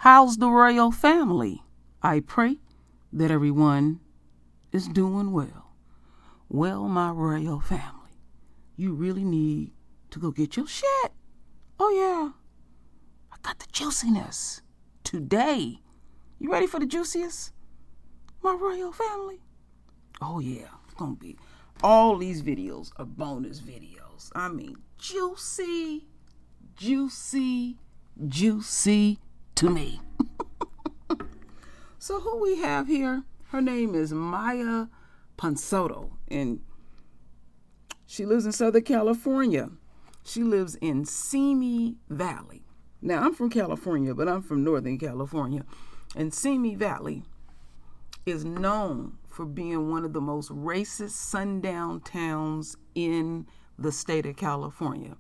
How's the royal family? I pray that everyone is doing well. Well, my royal family, you really need to go get your shit. Oh yeah, I got the juiciness today. You ready for the juiciest? My royal family? Oh yeah, it's gonna be, all these videos are bonus videos. I mean, juicy, juicy, juicy to me. So who we have here, her name is Miya Ponsetto, and she lives in Southern California. She lives in Simi Valley. Now, I'm from California, but I'm from Northern California. And Simi Valley is known for being one of the most racist sundown towns in the state of California.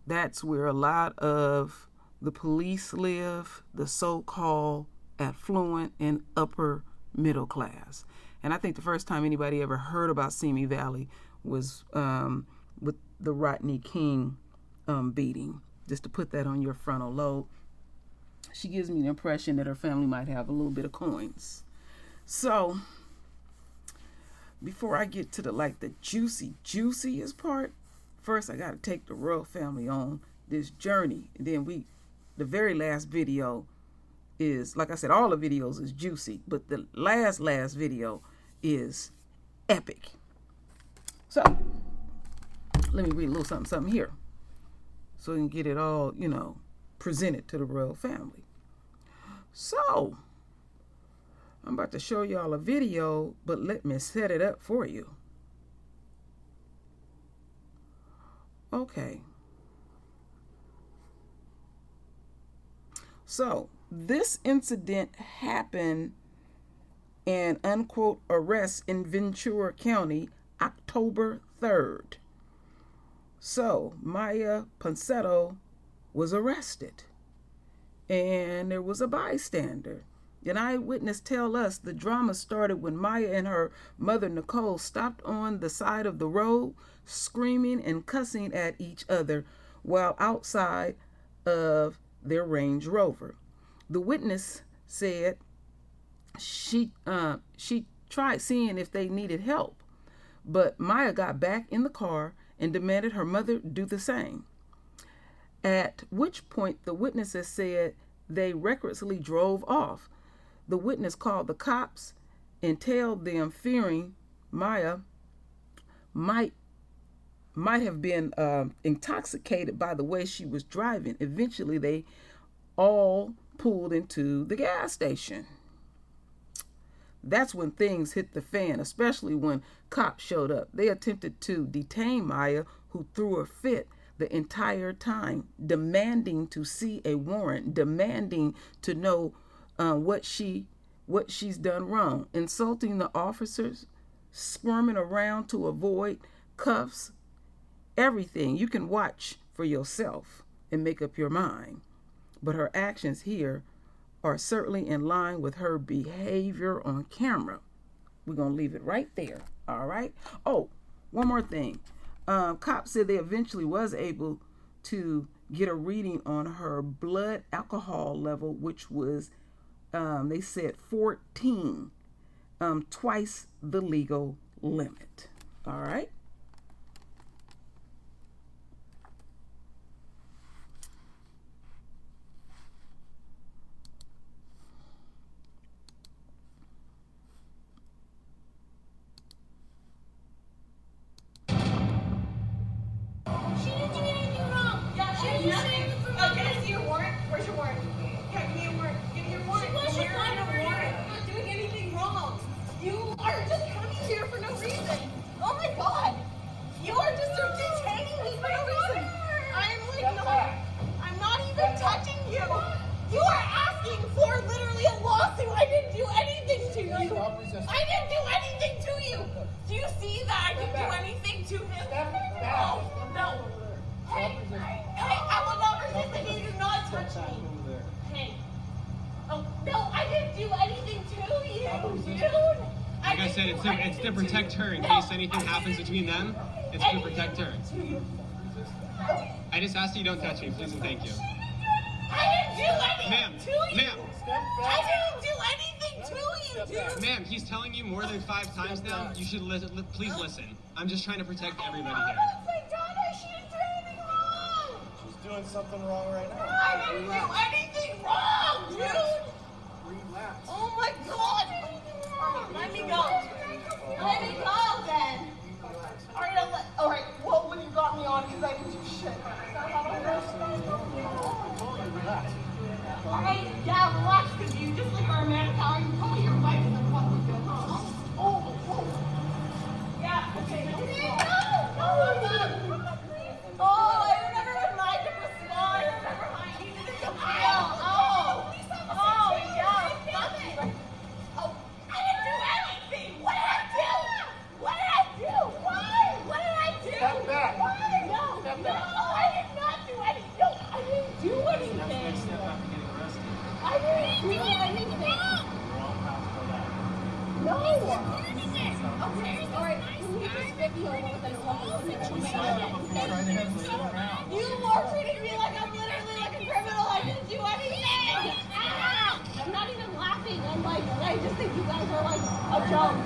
That's where a lot of the police live, the so-called affluent and upper middle class. And I think the first time anybody ever heard about Simi Valley was with the Gayle King beating, just to put that on your frontal lobe. She gives me the impression that her family might have a little bit of coins. So before I get to the juiciest part, first I got to take the royal family on this journey. And then the very last video is, like I said, all the videos is juicy, but the last video is epic. So let me read a little something here so we can get it all, presented to the royal family. So I'm about to show y'all a video, but let me set it up for you. Okay. So this incident happened and unquote arrest in Ventura County, October 3rd. So Miya Ponsetto was arrested, and there was a bystander. An eyewitness tell us the drama started when Miya and her mother Nicole stopped on the side of the road, screaming and cussing at each other while outside of their Range Rover. The witness said she tried seeing if they needed help, but Miya got back in the car and demanded her mother do the same. At which point the witnesses said they recklessly drove off. The witness called the cops and told them, fearing Miya might have been intoxicated by the way she was driving. Eventually, they all pulled into the gas station. That's when things hit the fan, especially when cops showed up. They attempted to detain Miya, who threw a fit the entire time, demanding to see a warrant, demanding to know what she's done wrong, insulting the officers, squirming around to avoid cuffs, everything. You can watch for yourself and make up your mind. But her actions here are certainly in line with her behavior on camera. We're going to leave it right there. All right. Oh, one more thing. Cops said they eventually was able to get a reading on her blood alcohol level, which was, they said 14, twice the legal limit. All right. I didn't do anything to you. Do you see that I didn't do anything to him? No. Hey, I will not resist if you do not touch me. Hey. Oh, no, I didn't do anything to you, dude. Like I said, it's to protect her in case anything happens between them. It's to protect her. I just asked you don't touch me, please and thank you. I didn't do anything to you. Ma'am. he's telling you more than 5 times now, you should please listen. I'm just trying to protect everybody here. Oh my daughter, she didn't do anything wrong. She's doing something wrong right now. I didn't do anything wrong, dude. Relax. Oh my God. Let me go. Let me go then. All right, well, when you got me on, because I didn't do shit. All right, yeah, relax, because you just like are a man power. You call your wife and the fucking good, huh? Oh. Yeah, okay. No. Oh, I remember when Mike was small. I remember how you needed to go. Oh, yeah. Oh, I didn't do anything. What did I do? Why? What did I do? Step back. Why? No, I did not do anything. No, I didn't do anything. I didn't do anything. No. Okay, all right. Can you just get me over with this one? You are treating me like I'm literally like a criminal. I didn't do anything. I'm not even laughing. I'm like, I just think you guys are like a joke.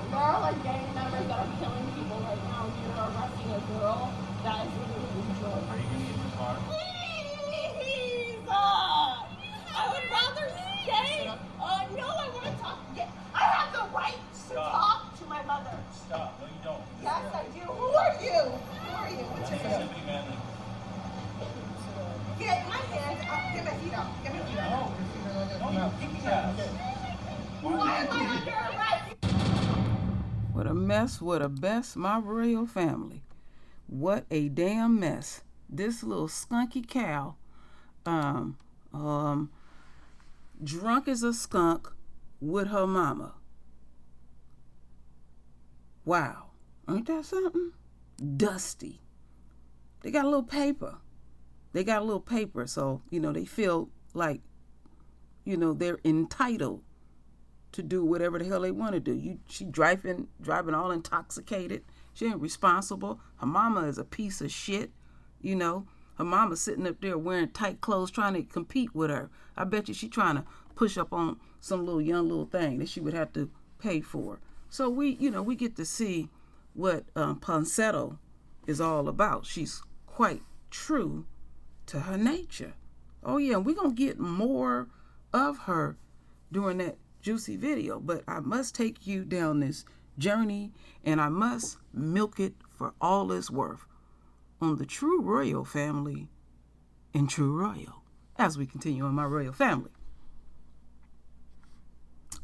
There are like gang members that are killing people right now. You're arresting a girl. That is literally a joke. Are you gonna get in the car? Please! I would rather stay. No, I want to talk. I have the right to talk to my mother. Stop. No, you don't. Yes, I do. Who are you? What's your name? Get my hands up. Get my feet up. No, you keep your hands. Why am I under arrest? What a mess, what a mess, my royal family. What a damn mess. This little skunky cow, drunk as a skunk with her mama. Wow, ain't that something? Dusty. They got a little paper. So, they feel like, they're entitled to do whatever the hell they want to do. She driving all intoxicated. She ain't responsible. Her mama is a piece of shit. Her mama sitting up there wearing tight clothes trying to compete with her. I bet you she trying to push up on some young little thing that she would have to pay for. So we get to see what Ponsetto is all about. She's quite true to her nature. Oh yeah, and we're going to get more of her during that juicy video, but I must take you down this journey and I must milk it for all it's worth on the True Royal family in True Royal as we continue on my royal family.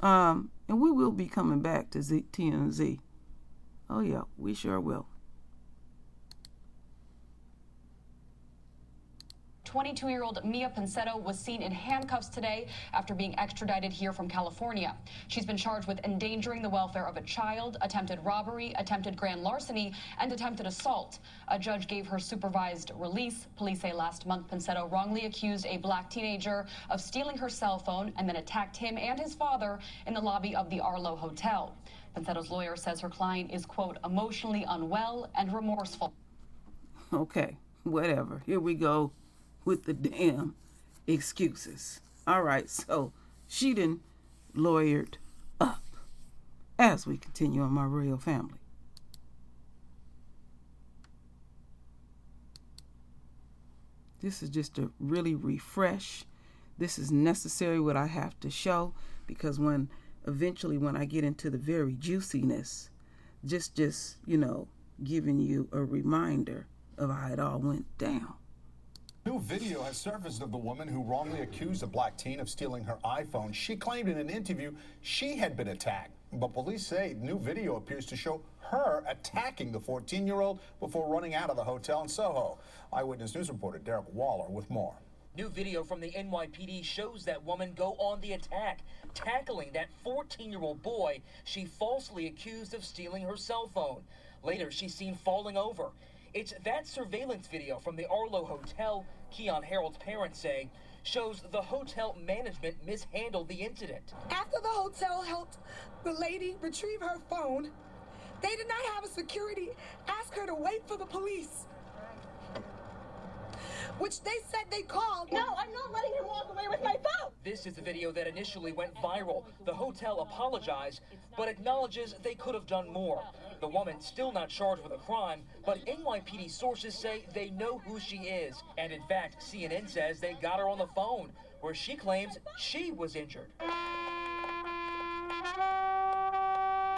And we will be coming back to TMZ. Oh yeah, we sure will. 22-year-old Miya Ponsetto was seen in handcuffs today after being extradited here from California. She's been charged with endangering the welfare of a child, attempted robbery, attempted grand larceny, and attempted assault. A judge gave her supervised release. Police say last month Ponsetto wrongly accused a black teenager of stealing her cell phone and then attacked him and his father in the lobby of the Arlo Hotel. Ponsetto's lawyer says her client is, quote, emotionally unwell and remorseful. Okay, whatever. Here we go with the damn excuses. All right, so she done lawyered up as we continue on my royal family. This is just to really refresh. This is necessary what I have to show, because when I get into the very juiciness, just giving you a reminder of how it all went down. New video has surfaced of the woman who wrongly accused a black teen of stealing her iPhone. She claimed in an interview she had been attacked, but police say new video appears to show her attacking the 14-year-old before running out of the hotel in Soho. Eyewitness News reporter Derek Waller with more. New video from the NYPD shows that woman go on the attack, tackling that 14-year-old boy she falsely accused of stealing her cell phone. Later, she's seen falling over. It's that surveillance video from the Arlo Hotel, Keon Harold's parents say, shows the hotel management mishandled the incident. After the hotel helped the lady retrieve her phone, they did not have a security ask her to wait for the police. which they said they called. No, I'm not letting him walk away with my phone. This is the video that initially went viral. The hotel apologized, but acknowledges they could have done more. The woman still not charged with a crime, but NYPD sources say they know who she is. And in fact, CNN says they got her on the phone, where she claims she was injured.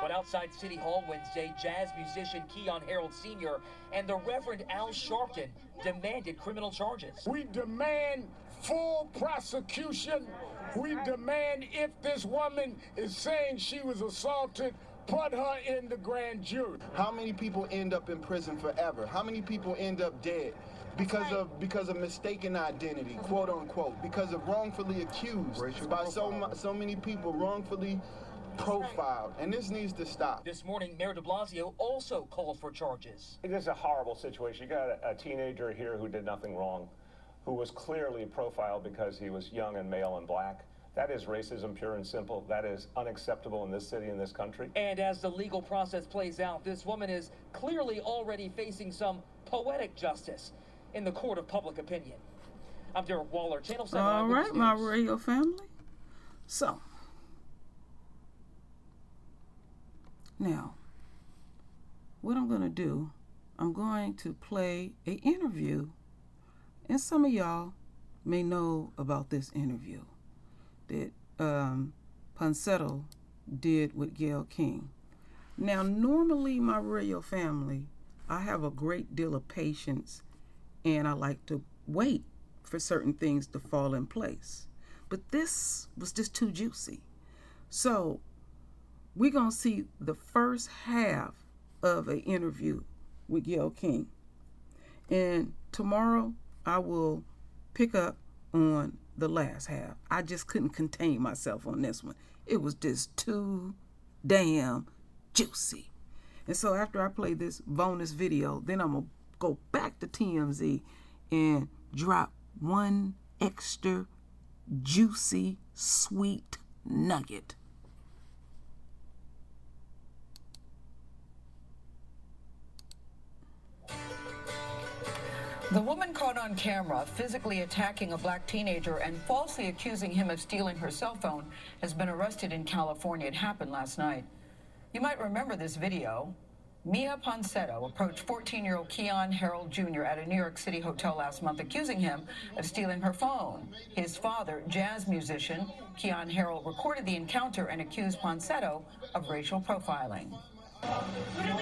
But outside City Hall Wednesday, jazz musician Keon Harold Sr. and the Reverend Al Sharpton demanded criminal charges. We demand full prosecution. We demand, if this woman is saying she was assaulted, put her in the grand jury. How many people end up in prison forever? How many people end up dead? Because of mistaken identity, quote unquote, because of wrongfully accused by so many people, wrongfully profiled, and this needs to stop. This morning, Mayor de Blasio also called for charges. This is a horrible situation. You got a teenager here who did nothing wrong, who was clearly profiled because he was young and male and black. That is racism, pure and simple. That is unacceptable in this city, in this country. And as the legal process plays out, this woman is clearly already facing some poetic justice in the court of public opinion. I'm Derek Waller, Channel 7 All Eyewitness right, my News. radio family. So, now, what I'm going to do, I'm going to play an interview, and some of y'all may know about this interview that Ponsetto did with Gayle King. Now, normally, my radio family, I have a great deal of patience, and I like to wait for certain things to fall in place. But this was just too juicy. So we're going to see the first half of an interview with Gayle King. And tomorrow I will pick up on the last half. I just couldn't contain myself on this one. It was just too damn juicy. And so after I play this bonus video, then I'm going to go back to TMZ and drop one extra juicy, sweet nugget. The woman caught on camera physically attacking a black teenager and falsely accusing him of stealing her cell phone has been arrested in California. It happened last night. You might remember this video. Miya Ponsetto approached 14-year-old Keon Harold Jr. at a New York City hotel last month, accusing him of stealing her phone. His father, jazz musician Keon Harold, recorded the encounter and accused Ponsetto of racial profiling.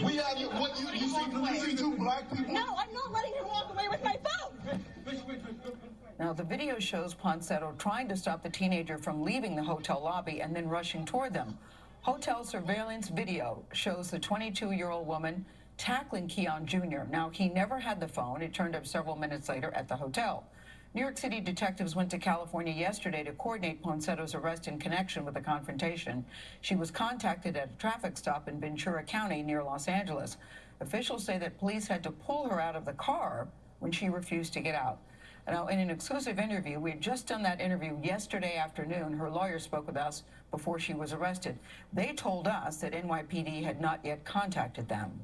We have you see two black people? No, I'm not letting him walk away with my phone. Now, the video shows Ponsetto trying to stop the teenager from leaving the hotel lobby and then rushing toward them. Hotel surveillance video shows the 22-year-old woman tackling Keon Jr. Now, he never had the phone. It turned up several minutes later at the hotel. New York City detectives went to California yesterday to coordinate Ponsetto's arrest in connection with the confrontation. She was contacted at a traffic stop in Ventura County near Los Angeles. Officials say that police had to pull her out of the car when she refused to get out. Now, in an exclusive interview, we had just done that interview yesterday afternoon. Her lawyer spoke with us before she was arrested. They told us that NYPD had not yet contacted them.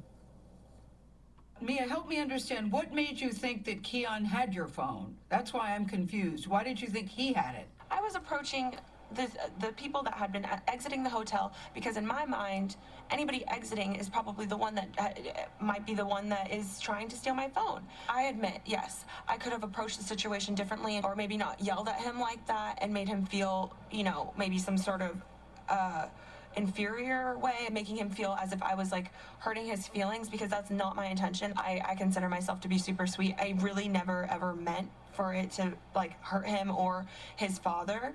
Miya, help me understand, what made you think that Keon had your phone? That's why I'm confused. Why did you think he had it? I was approaching the people that had been exiting the hotel because in my mind, anybody exiting is probably the one that might be the one that is trying to steal my phone. I admit, yes, I could have approached the situation differently or maybe not yelled at him like that and made him feel, you know, maybe some sort of inferior way, making him feel as if I was like hurting his feelings, because that's not my intention. I consider myself to be super sweet. I really never ever meant for it to like hurt him or his father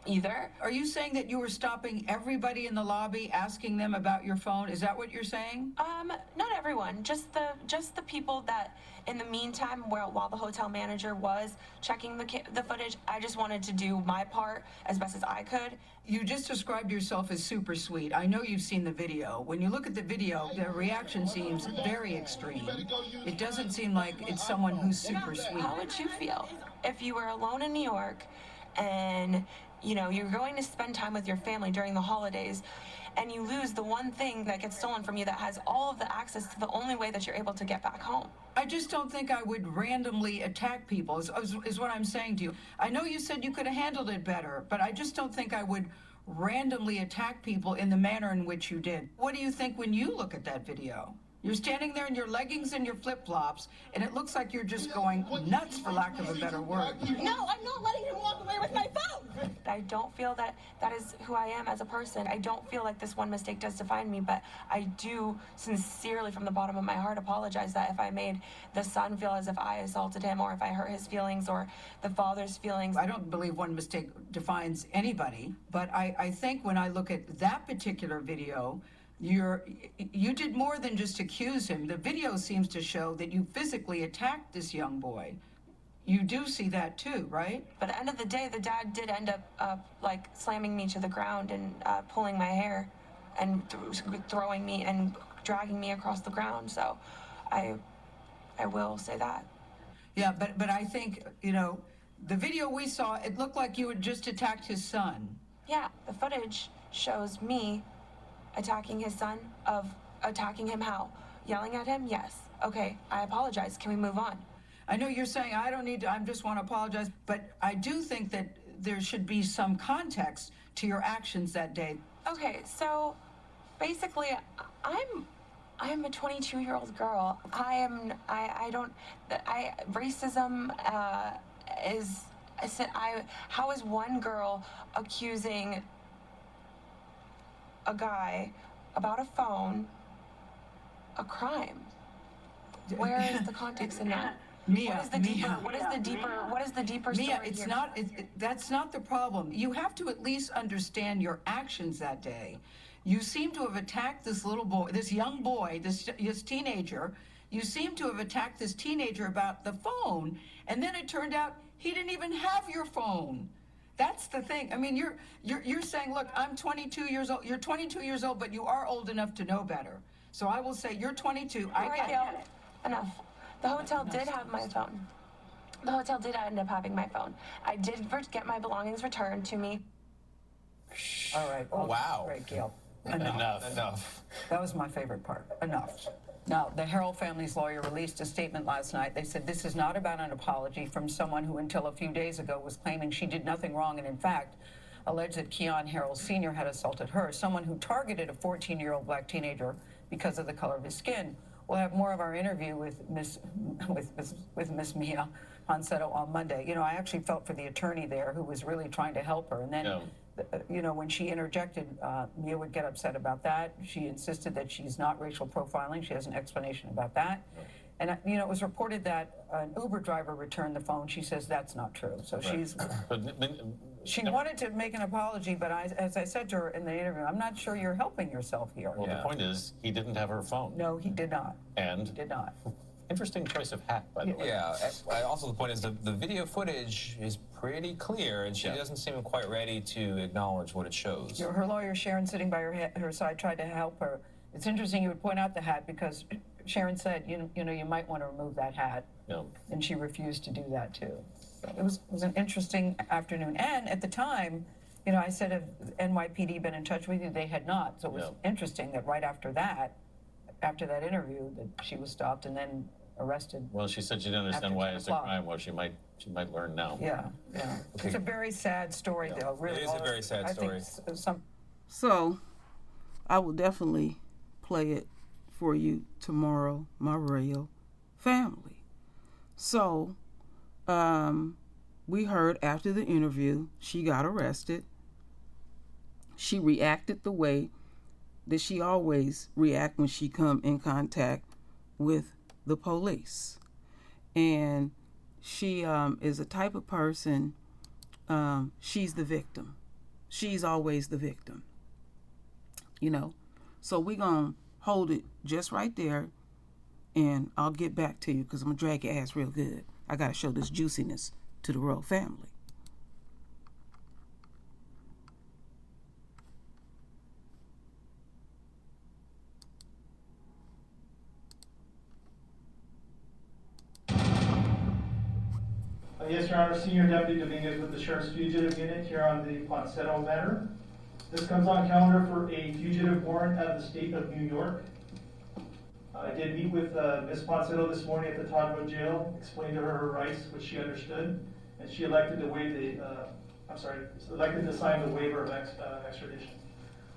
either. Are you saying that you were stopping everybody in the lobby, asking them about your phone? Is that what you're saying? Not everyone, just the people that in the meantime, while the hotel manager was checking the footage, I just wanted to do my part as best as I could. You just described yourself as super sweet. I know you've seen the video. When you look at the video, the reaction seems very extreme. It doesn't seem like it's someone who's super sweet. How would you feel if you were alone in New York and you're going to spend time with your family during the holidays, and you lose the one thing that gets stolen from you that has all of the access to the only way that you're able to get back home. I just don't think I would randomly attack people, is what I'm saying to you. I know you said you could have handled it better, but I just don't think I would randomly attack people in the manner in which you did. What do you think when you look at that video? You're standing there in your leggings and your flip-flops, and it looks like you're just going nuts, for lack of a better word. No, I'm not letting him walk away with my phone. I don't feel that is who I am as a person. I don't feel like this one mistake does define me, but I do sincerely, from the bottom of my heart, apologize that if I made the son feel as if I assaulted him, or if I hurt his feelings, or the father's feelings. I don't believe one mistake defines anybody, but I think when I look at that particular video, you did more than just accuse him. The video seems to show that you physically attacked this young boy. You do see that too, right? But at the end of the day, the dad did end up like slamming me to the ground and pulling my hair and throwing me and dragging me across the ground. So I will say that. Yeah, but I think, the video we saw, it looked like you had just attacked his son. Yeah, the footage shows me attacking his son. Of attacking him how? Yelling at him? Yes. Okay, I apologize. Can we move on? I know you're saying I don't need to, I just want to apologize, but I do think that there should be some context to your actions that day. Okay, so basically I'm a 22-year-old girl. Racism how is one girl accusing a guy about a phone a crime? Where is the context in that? Miya, what is the deeper Miya, story it's here? not, that's not the problem. You have to at least understand your actions that day. You seem to have attacked this little boy, this young boy, this teenager. You seem to have attacked this teenager about the phone, and then it turned out he didn't even have your phone. That's the thing. I mean, you're saying, look, I'm 22 years old. You're 22 years old, but you are old enough to know better. So I will say you're 22. All right, Gayle, enough. The hotel did have my phone. The hotel did end up having my phone. I did get my belongings returned to me. All right. Oh, wow. Great, Gayle. Enough. That was my favorite part. Enough. Now, the Harrell family's lawyer released a statement last night. They said this is not about an apology from someone who until a few days ago was claiming she did nothing wrong and in fact alleged that Keon Harrell Sr. had assaulted her, someone who targeted a 14-year-old black teenager because of the color of his skin. We'll have more of our interview with Miss Miya Ponsetto on Monday. I actually felt for the attorney there who was really trying to help her. And then, when she interjected, Miya would get upset about that. She insisted that she's not racial profiling. She has an explanation about that. And, it was reported that an Uber driver returned the phone. She says that's not true. So she wanted to make an apology, but as I said to her in the interview, I'm not sure you're helping yourself here. Well, the point is, he didn't have her phone. No, he did not. And? He did not. Interesting choice of hat, by the way. Yeah. Also, the point is the video footage is pretty clear, and she doesn't seem quite ready to acknowledge what it shows. Her lawyer, Sharon, sitting by her side, tried to help her. It's interesting you would point out the hat because Sharon said, you might want to remove that hat. Yeah. And she refused to do that, too. So it was an interesting afternoon. And at the time, I said, have NYPD been in touch with you? They had not. So it was interesting that right after that interview, that she was stopped and then arrested. Well, she said she didn't understand why it's a crime. Well, she might learn now. Yeah. Okay. It's a very sad story, though. Really, it is a very sad story. So, I will definitely play it for you tomorrow, my royal family. So, we heard after the interview, she got arrested. She reacted the way that she always react when she come in contact with the police. And she is a type of person, she's the victim. She's always the victim. So we're going to hold it just right there, and I'll get back to you because I'm going to drag your ass real good. I got to show this juiciness to the royal family. Yes, Your Honor. Senior Deputy Dominguez with the Sheriff's Fugitive Unit here on the Ponsetto matter. This comes on calendar for a fugitive warrant out of the state of New York. I did meet with Ms. Ponsetto this morning at the Todd Road Jail, explained to her rights, which she understood, and she elected to waive the, elected to sign the waiver of extradition.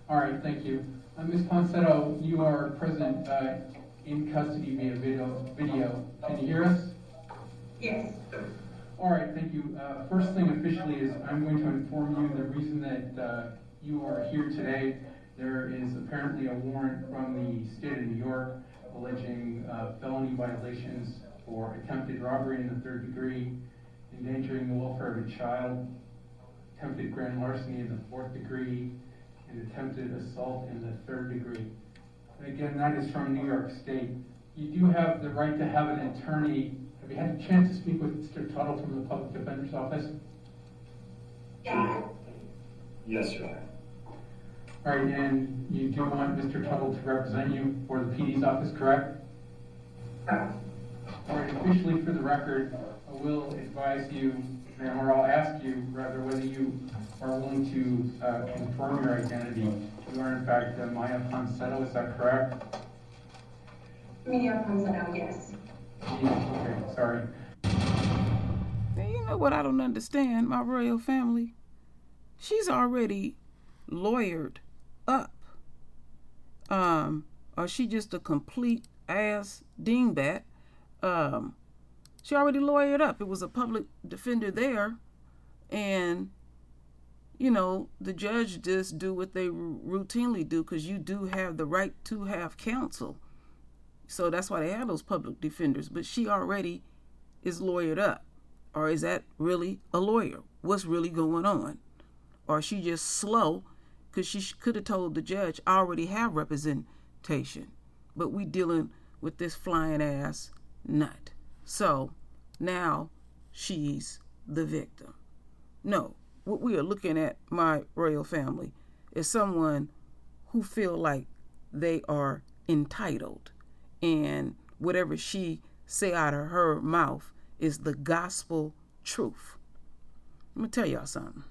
All right, thank you. Ms. Ponsetto, you are present in custody via video. Can you hear us? Yes. All right, thank you. First thing officially is I'm going to inform you the reason that you are here today. There is apparently a warrant from the state of New York alleging felony violations for attempted robbery in the 3rd degree, endangering the welfare of a child, attempted grand larceny in the 4th degree, and attempted assault in the 3rd degree. And again, that is from New York State. You do have the right to have an attorney. Have you had a chance to speak with Mr. Tuttle from the Public Defender's Office? Yeah. Yes, Your Honor. All right, and you do want Mr. Tuttle to represent you for the PD's office, correct? Correct. All right, officially for the record, I will advise you, or I'll ask you rather, whether you are willing to confirm your identity. You are in fact Miya Ponsetto, is that correct? Miya Ponsetto, yes. Okay, sorry. Now, you know what I don't understand, my royal family? She's already lawyered up. Or she just a complete ass dingbat. She already lawyered up. It was a public defender there, and you know, the judge just do what they routinely do, because you do have the right to have counsel. So that's why they have those public defenders. But she already is lawyered up. Or is that really a lawyer? What's really going on? Or is she just slow? Because she could have told the judge, I already have representation. But we dealing with this flying ass nut. So now she's the victim. No, what we are looking at, my royal family, is someone who feel like they are entitled. And whatever she say out of her mouth is the gospel truth. I'm going to tell y'all something.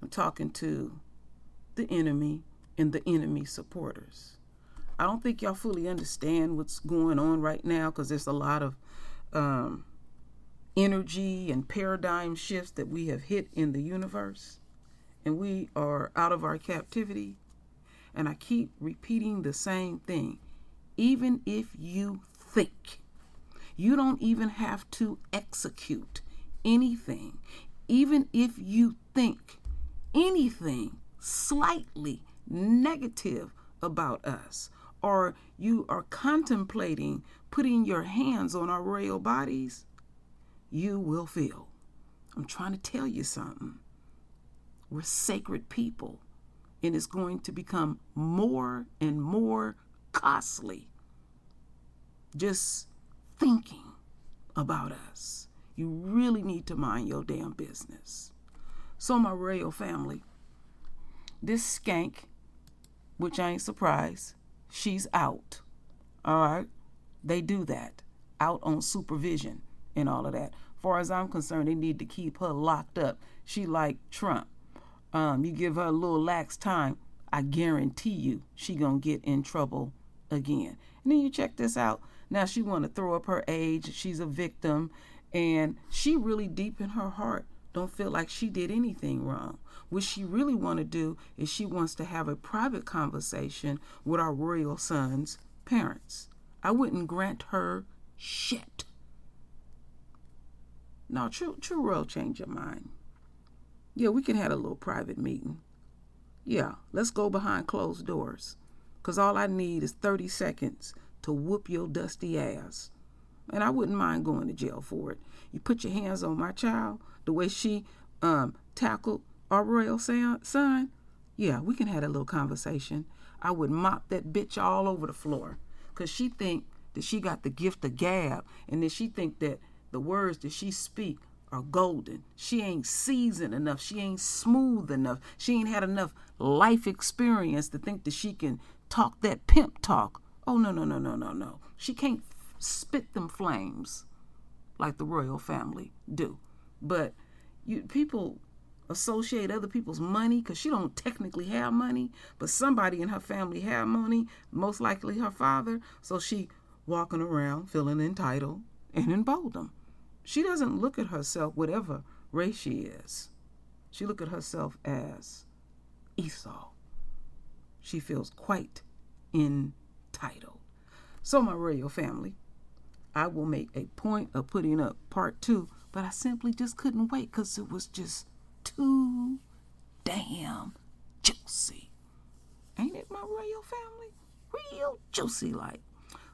I'm talking to the enemy and the enemy supporters. I don't think y'all fully understand what's going on right now, because there's a lot of energy and paradigm shifts that we have hit in the universe, and we are out of our captivity. And I keep repeating the same thing. Even if you think, you don't even have to execute anything. Even if you think anything slightly negative about us, or you are contemplating putting your hands on our royal bodies, you will feel. I'm trying to tell you something. We're sacred people, and it's going to become more and more costly just thinking about us. You really need to mind your damn business. So my royal family, this skank, which I ain't surprised, she's out. All right? They do that. Out on supervision and all of that. Far as I'm concerned, they need to keep her locked up. She like Trump. You give her a little lax time, I guarantee you she gonna get in trouble again. And then you check this out. Now she want to throw up her age. She's a victim, and she really deep in her heart don't feel like she did anything wrong. What she really want to do is she wants to have a private conversation with our royal son's parents. I wouldn't grant her shit. No, true royal, change your mind. Yeah, we can have a little private meeting. Yeah, let's go behind closed doors. Because all I need is 30 seconds to whoop your dusty ass. And I wouldn't mind going to jail for it. You put your hands on my child, the way she tackled our royal son, yeah, we can have a little conversation. I would mop that bitch all over the floor. Because she think that she got the gift of gab, and then she think that the words that she speak are golden. She ain't seasoned enough. She ain't smooth enough. She ain't had enough life experience to think that she can talk that pimp talk. Oh, no. She can't spit them flames like the royal family do. But people associate other people's money because she don't technically have money, but somebody in her family have money, most likely her father, so she walking around feeling entitled and emboldened. She doesn't look at herself whatever race she is. She look at herself as Esau. She feels quite entitled. So my royal family, I will make a point of putting up part 2, but I simply just couldn't wait because it was just too damn juicy. Ain't it, my royal family? Real juicy like.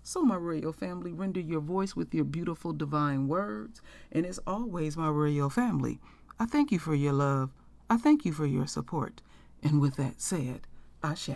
So my royal family, render your voice with your beautiful divine words. And as always, my royal family, I thank you for your love. I thank you for your support. And with that said, Ashe.